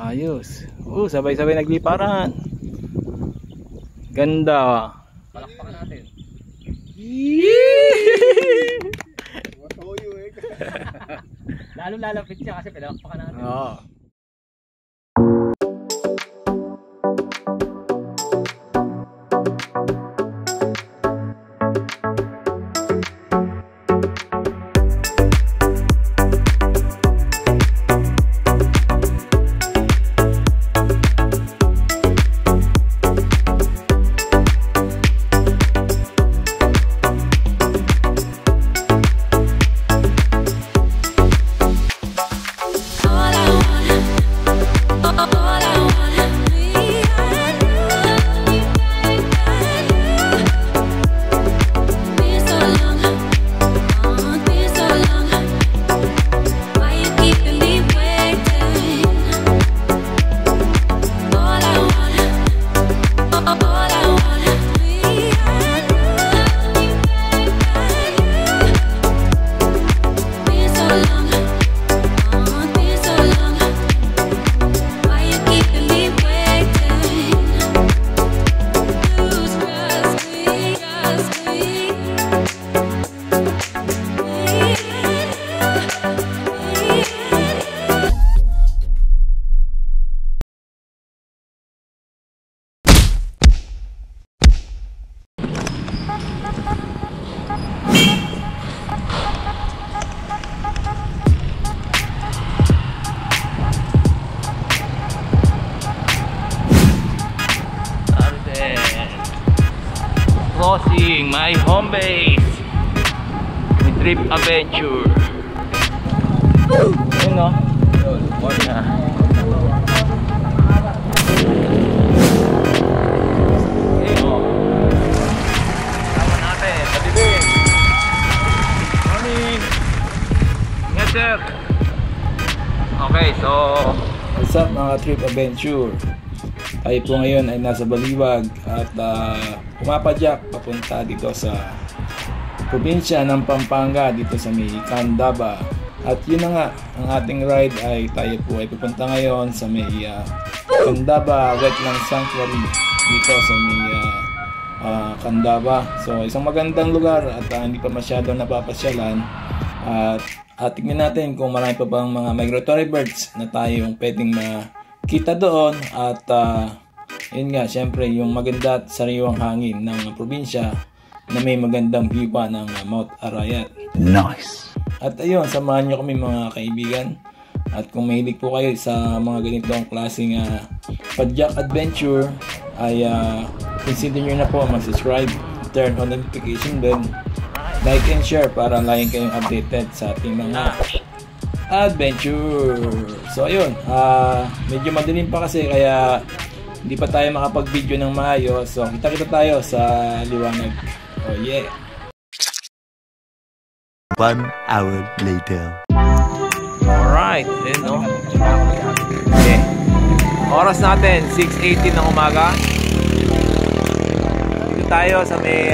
Ayos. Sabay-sabay nagliparan. Ganda. Palakpakan natin. Lalo lalapit siya kasi palakpakan natin. Oo. Crossing my home base with Trip Adventure. Ayun no? Sama natin, patibig. Morning. Yes sir. Okay, so what's up mga Trip Adventure? Tayo po ngayon ay nasa Baliwag at pumapadyak papunta dito sa probinsya ng Pampanga, dito sa may Candaba. At yun na nga, ang ating ride ay tayo po ay pupunta ngayon sa may Candaba Wetland Sanctuary dito sa may Candaba. So isang magandang lugar at hindi pa masyadong napapasyalan. At tingnan natin kung marami pa bang mga migratory birds na tayong pwedeng makita doon. At yun nga, syempre yung maganda at sariwang hangin ng probinsya na may magandang view pa ng Mount Arayat. Nice! At ayun, samahan nyo kami mga kaibigan. At kung mahilig po kayo sa mga ganitong klaseng padyak adventure, ay consider nyo na po mag-subscribe, turn on notification bell, like and share para laging kayong updated sa ating mga adventure. So ayun, medyo madilim pa kasi kaya hindi pa tayo makapag-video ng maayos. So kita-kita tayo sa liwanag. Oh yeah! 1 hour later. Alright, then no? Okay. Oras natin, 6:18 ng umaga. Dito tayo sa may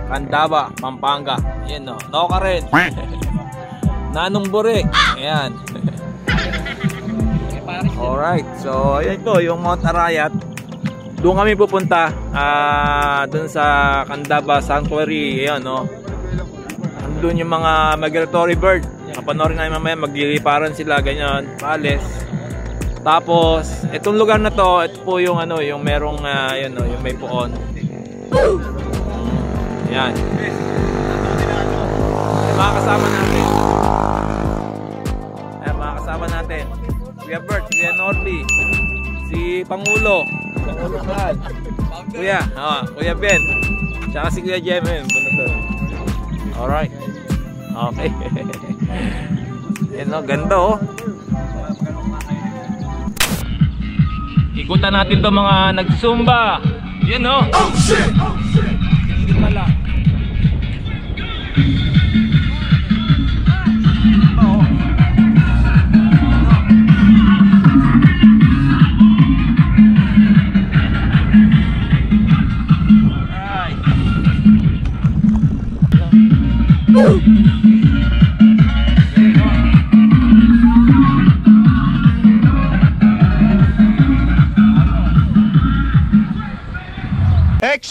Candaba, Pampanga. Yan no, Noka rin. Nanong Bure. Ayan. Alright, so ayan po yung Mount Arayat. Doon kami pupunta, doon sa Candaba Sanctuary. Ayan no. Doon yung mga migratory bird. Kapanorin namin mamaya, magliliparan sila, ganyan, pales. Tapos, itong lugar na to, ito po yung ano, yung merong, yun, no, yung may puon. Yan. Yung mga kasama natin. Ayan, mga kasama natin. Kuya Bert, Kuya Norby, si Pangulo, Pangulo Clan, Kuya, Kuya Ben, tsaka si Kuya Jemen. Alright. Okay. Yan o, ganda oh. Ikutan natin to mga nag-zumba. Yan o. Oh shit! Oh shit! Hindi pala.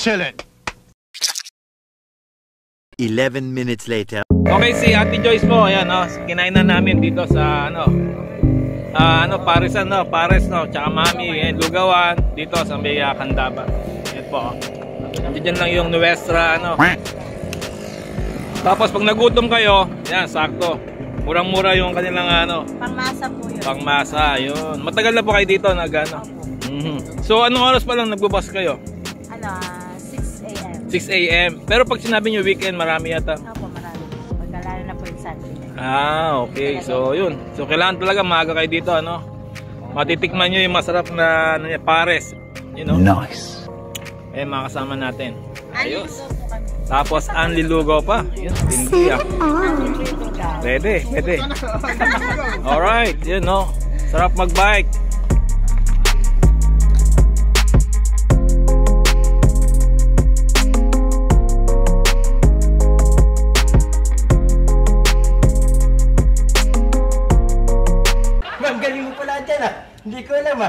chilling. 11 minutes later. Okay, si Ate Joyce po, ayan, no, kinain na namin dito sa Pares, Pares, no, tsaka Mami, ayan, Lugawan, dito sa may Candaba. Ayan po, nandiyan lang yung Nuestra, Tapos pag nagutom kayo, yan, sakto. Murang-mura yung kanilang Pangmasa po yun. Pangmasa, yun. Matagal na po kayo dito, So, anong oras pa lang nagbubus kayo? 6 a.m. 6 a.m. Pero pag sinabi nyo weekend, marami yata. Opo, marami. Pagkalala na po yung Sunday. Okay. So, yun. So, kailangan talaga maaga kayo dito, Matitikman nyo yung masarap na Pares. Nice. Makasama natin. Ayos. Lugaw po kami. Tapos, anlilugaw pa. Yun, hindi Pwede. Alright, yun, Sarap magbike. Hindi ko alam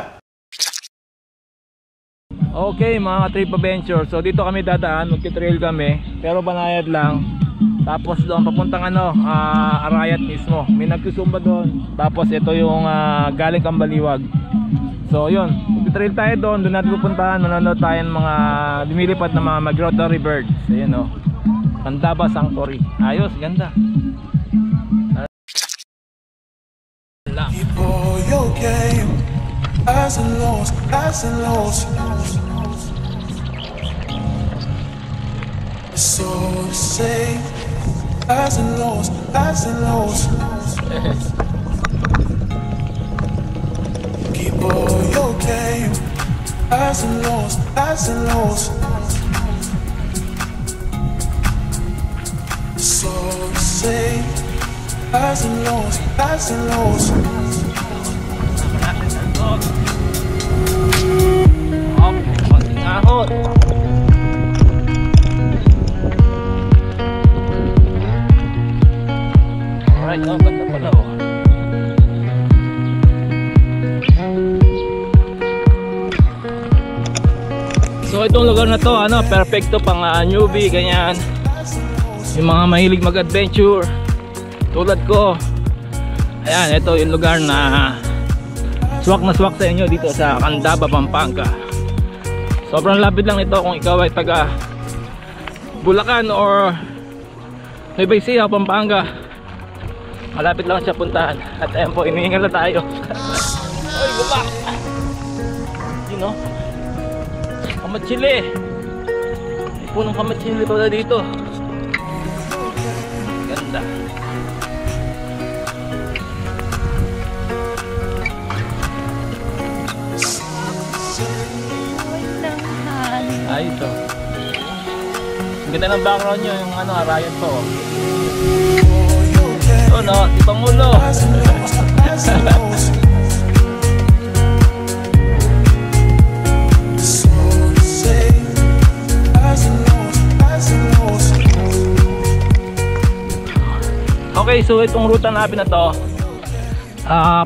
Okay mga trip adventure, so dito kami dadaan, magti-trail kami, pero banayad lang. Tapos doon papuntang Arayat mismo, may nagsusumba doon. Tapos ito yung galing Kambaliwag. So yun, magti-trail tayo doon natin pupuntahan, manonood tayo ng mga lumilipad na mga migratory birds. Ayun Candaba Sanctuary. Ayos, ganda. Highs and lows, highs and lows. It's all the same. Highs and lows, highs and lows. Keep all your game. Highs and lows, highs and lows. It's all the same. Highs and lows, highs and lows. Ahot. Alright, ganda pala So itong lugar na to, perfecto pang newbie, ganyan. Yung mga mahilig mag-adventure tulad ko. Ayan, ito yung lugar na swak na swak sa inyo dito sa Candaba, Pampanga. Sobrang lapit lang ito kung ikaw ay taga Bulacan or Nueva Ecija, Pampanga. Malapit lang siya puntahan. At ayan po, inihingal na tayo. Oy, baba! Kamatsili. May punong kamatsili pala dito. Ganda. Ay, ito. Ang ganda ng background nyo, yung Arayat po. Ito, si Pangulo. Okay, so itong ruta natin na to,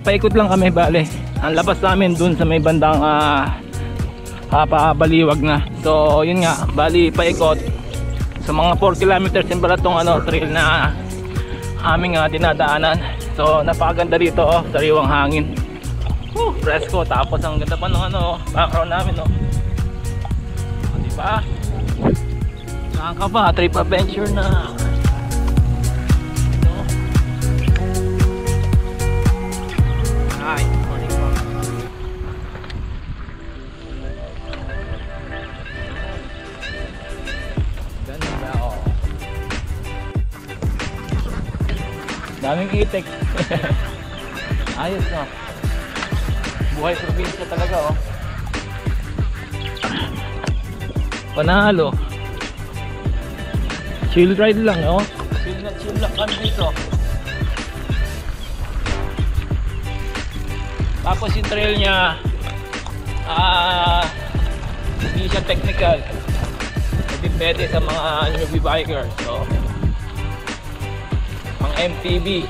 paikot lang kami, bale. Ang labas namin dun sa may bandang Baliwag na. So yun nga, bali paikot. So mga 4 kilometers din pala itong trail na aming dinadaanan. So napakaganda dito, sariwang hangin. Fresco, tapos ang ganda pa ng background namin, diba? Saan ka ba? Trip adventure na. Ay, morning po. Ganda, daming itik. Ayos, buhay probinsya talaga, panalo. Chill ride lang, chill lang kami dito. Tapos yung trail niya hindi siya technical, hindi pwede sa mga newbie bikers. So ang MTB,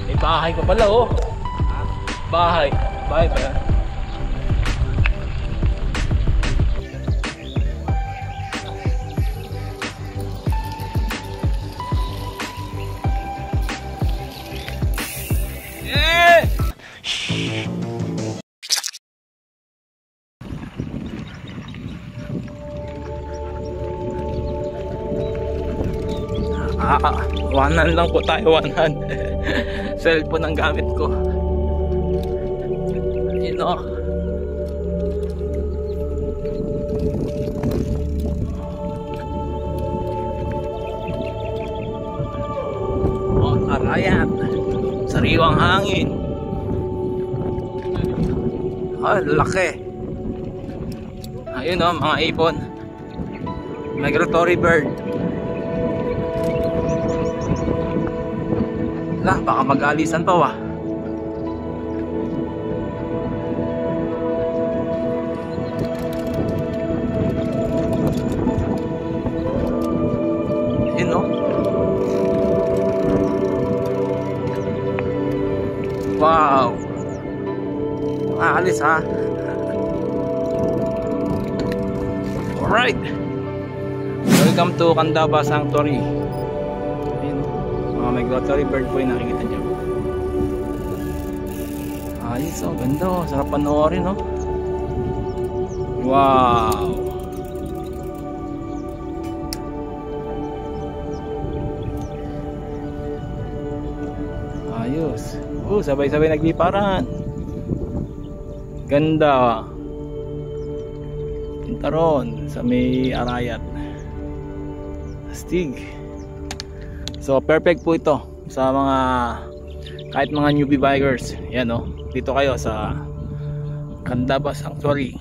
diba? bahay pa pala oh. Bahay. Bahay pa yan. Wanan lang po tayo, wanan. Cellphone ang gamit ko. Yun o. Arayat. Sariwang hangin. Laki. Ayun o, mga ibon. Migratory bird. Baka mag-alisan pa wa. Yun no? Wow! Aalis ha? Alright! Welcome to Candaba Sanctuary. Migratory bird po yung nakikita nyo. Ayos oh, ganda oh. Sarap panoorin oh. Wow. Ayos. Sabay-sabay nagliparan. Ganda. Punta ron sa may Arayat. Astig. So perfect po ito sa mga kahit mga newbie bikers. Yan oh, dito kayo sa Candaba Sanctuary.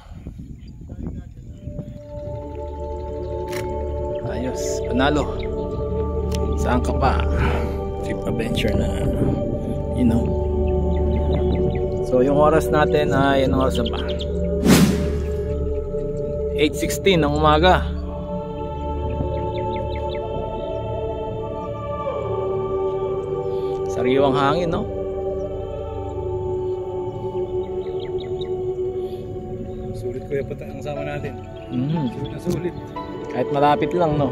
Ayos, panalo. Saan ka pa? Trip adventure na, you know. So yung oras natin ay anong oras na ba? 8:16 ng umaga. Sariwang hangin, no? Sulit kuya pa ang sama natin. Sulit na sulit. Kahit malapit lang, no?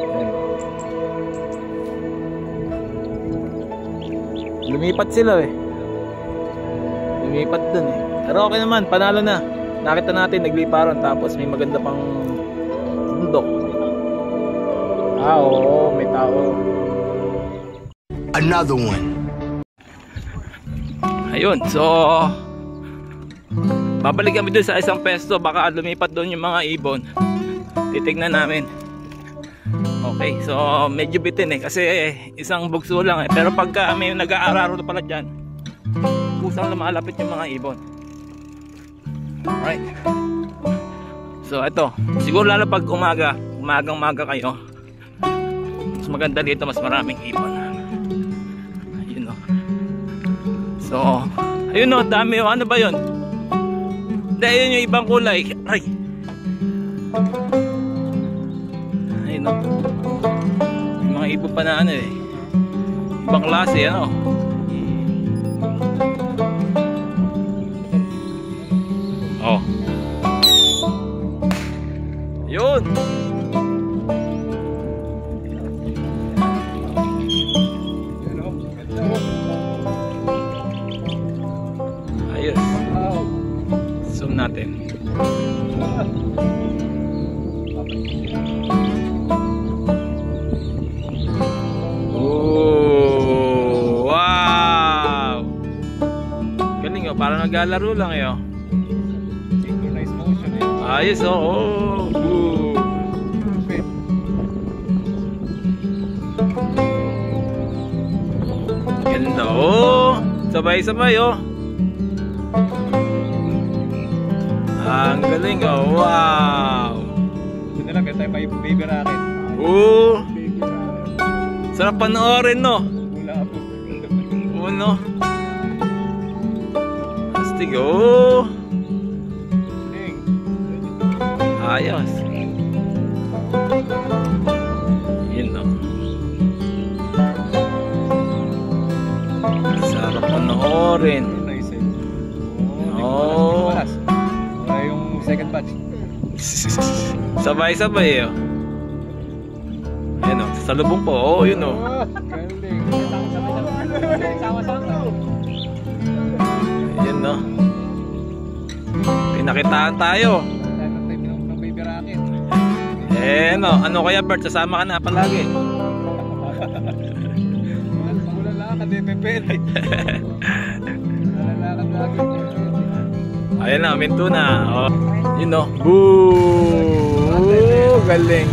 Ayan. Lumipat sila eh. Lumipat dun eh. Pero okay naman, panalo na. Nakita natin, nagliparan. Tapos may maganda pang bundok. Oo, may tao. Another one. Ayun, so babalik kami dun sa isang pesto. Baka lumipat doon yung mga ibon. Titignan namin. Okay, so medyo bitin eh. Kasi isang bugso lang eh. Pero pagka may nag-aararo pala dyan, kusang lumalapit yung mga ibon. Alright. So ito, siguro lalo pag umagang-umaga kayo, mas maganda dito, mas maraming ibon. So, ayun o, dami o. Ano ba yun? Dahil yung ibang kulay. Ay! Ayun o. Yung mga ibon pa na ano eh. Ibang klase, ano. Oh. Yun! Zoom natin. Oh, wow! Galing oh, parang naglalaro lang eh oh. Synchronized motion eh. Ayos oh. Ganda oh. Sabay-sabay oh. Ang galing oh, wow! Ito na lang, tayo pa yung baby rocket. Oo! Sarap panoorin no? Wala po. Oo no? Astig oh! Ayos! Yun no? panoorin. Oh. Wala yung second batch. Sabay-sabay oh. Ayan o, sa lubong po. Oh, yun o. Galing. Sama-sama. Ayan no. Pinakitaan tayo. Ng baby rocket. Eh no, ano kaya Bert? Sasama ka na palagi. Magulan lang ka, di pwede. Magulan lang ka lagi. Ayan na, minto na. Oh. Yun no. Boo! Galing.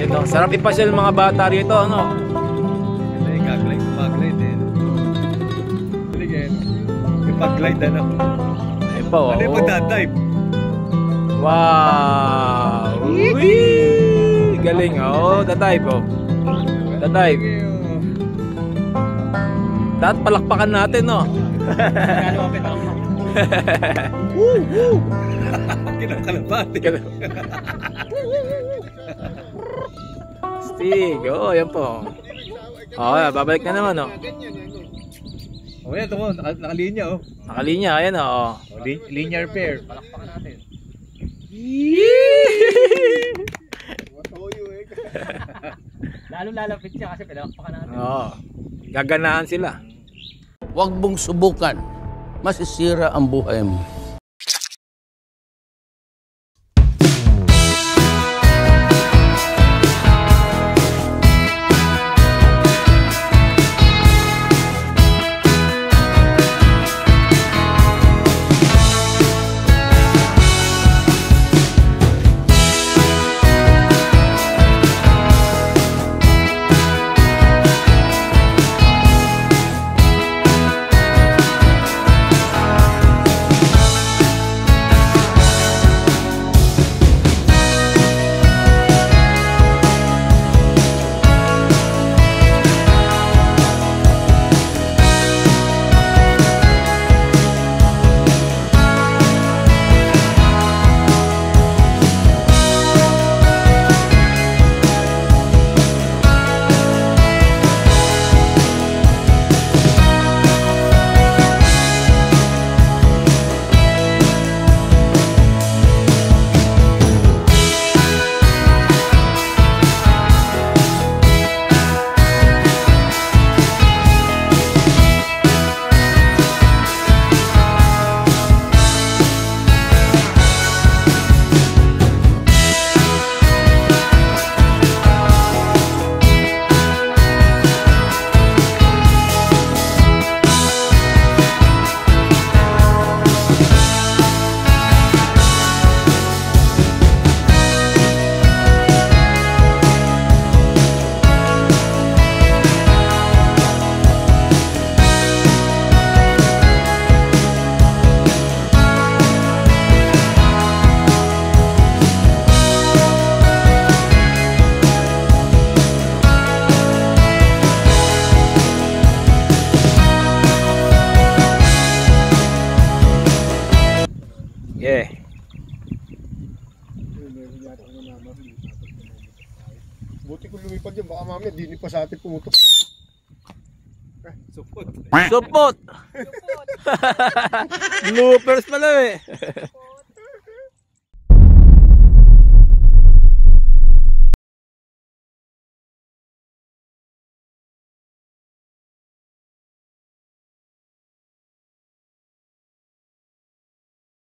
Ayan no, sarap ipasyal mga bata rito, ano? Mag-glide din. Ligyan. Yung pag-glide ano? Ayun pa oh. Ano yung pag-dive? Wow! Whee! Galing oh, dadive oh. Dadive. Dapat palakpakan natin no. Gano'n open ako. Woo! Kinakalabati. Stig, oh, yan po. Oh, babalik na naman oh. Oh, yan, ito mo, nakalinya oh. Nakalinya, ayan oh. Linear pair. Palakpakan natin. Lalo lalapit siya kasi palakpakan natin. Oh. Gaganahan sila. Huwag mong subukan. Masisira ang buhay mo. Yeah. Buti ko lumipad yun, baka mamaya di pa sa atin pumutok. Supot. Supot! Bloopers pala eh.